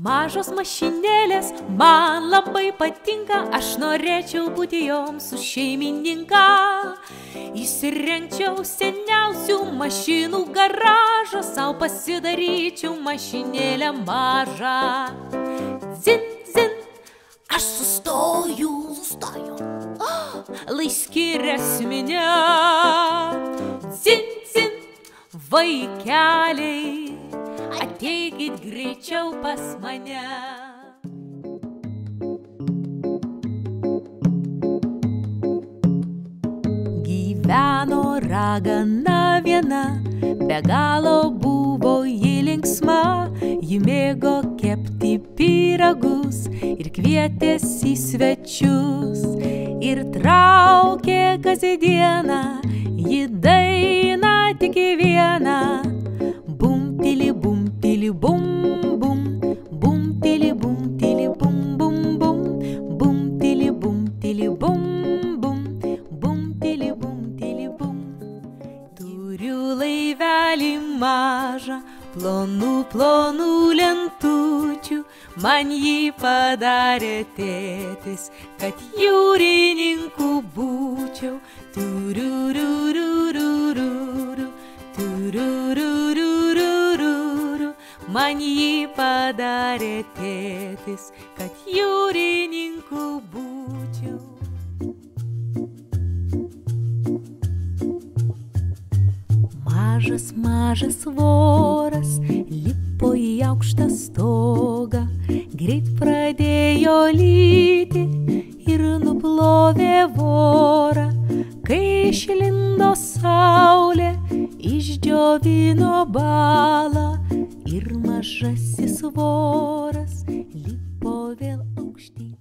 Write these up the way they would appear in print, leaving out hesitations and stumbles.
Mažos mašinėlės man labai patinka, aš norėčiau būti joms su šeimininką. Įsirengčiau seniausių mašinų garažą, sau pasidaryčiau mašinėlę mažą. Zin, zin, aš sustoju, lai skiriasi minia. Zin, zin, vaikeliai, ateikit greičiau pas mane. Gyveno ragana viena, be galo buvo ji linksma. Ji mėgo kepti pyragus ir kvietėsi į svečius. Ir traukė kasdieną ji dainą tik vieną. Bumtili, bumtili, bum, bum, bumtili, bumtili, bum, bum, bum, bumtili, bumtili, bum, bum, bumtili, bumtili, bum. Turiu laivelį mažą, plonų, plonų lentučių, man jį padarė tėtis, kad jūrininku būčiau. Turiu-ru-ru-ru-ru-ru, turiu-ru-ru-ru-ru, man jį padarė tėtis, kad jūrininku būčiau. Mažas, mažas voras lipo į aukštą stogą, greit pradėjo lyti ir nuplovė vorą. Kai išlindo saulė, išdžiovino balą ir mažasis voras lipo vėl aukštyn.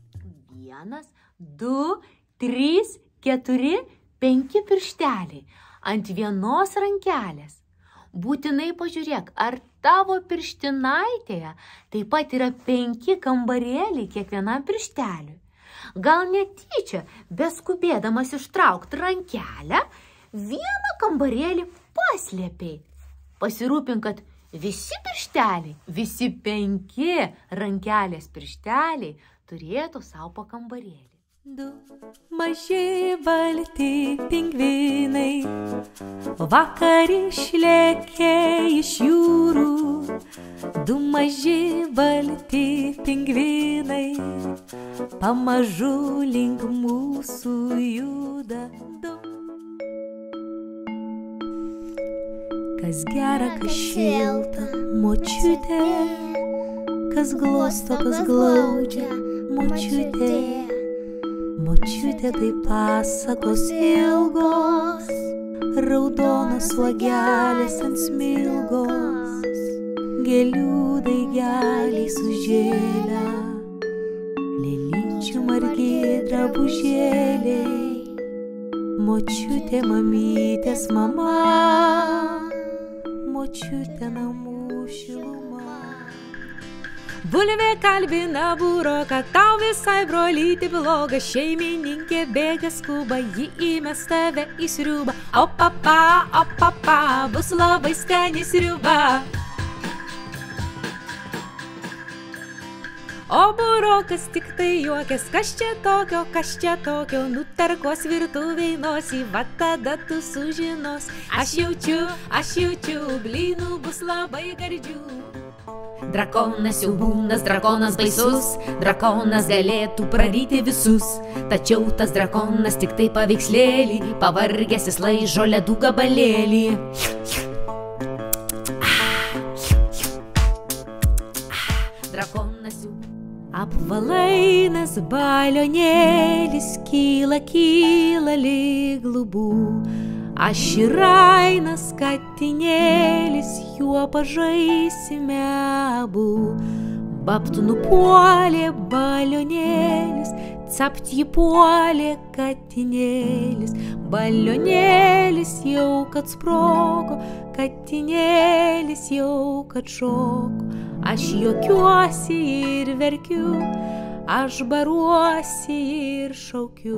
1, 2, 3, 4, 5 piršteliai ant vienos rankelės. Būtinai pažiūrėk, ar tavo pirštinaitėje taip pat yra 5 kambarėliai kiekvienam piršteliui. Gal netyčia, beskubėdamas ištraukti rankelę, vieną kambarėlį paslėpei. Pasirūpink, kad visi piršteliai, visi 5 rankelės piršteliai turėtų savo po kambarėlį. 2 maži balti pingvinai vakar išlėkė iš jūrų. 2 maži balti pingvinai pamažu link mūsų juda. Kas gera, kas šilta, močiutė, kas glosto, kas glaudžia, močiutė. Močiutė tai pasakos ilgos, raudonos uogelės ant smilgos, gėlių daigeliai sužėlę, lėlyčių margi drabužėliai. Močiutė mamytės mama, močiutė namų šiluma. Bulvė kalbina buroką, tau visai brolyti bloga, šeimininkė bėga skuba, ji įmes tave į sriubą. O papa, bus labai skani sriuba. O burokas tik tai juokės, kas čia tokio, nutarkos virtuviai nosį, va tada tu sužinos. Aš jaučiu, blynų bus labai gardžių. Drakonas siaubūnas, drakonas baisus, drakonas galėtų praryti visus. Tačiau tas drakonas tik tai paveikslėlį, pavargęs jis laižo ledų gabalėlį. Drakonas siaubūnas. Apvalainas balionėlis kyla lyg lubų. Aš ir Ainas katinėlis, juo pažaisime abu. Bapt nupuolė balionėlis, capt jį puolė katinėlis. Balionėlis jau kad sprogo, katinėlis jau kad šoko. Aš juokiuosi ir verkiu, aš baruosi ir šaukiu.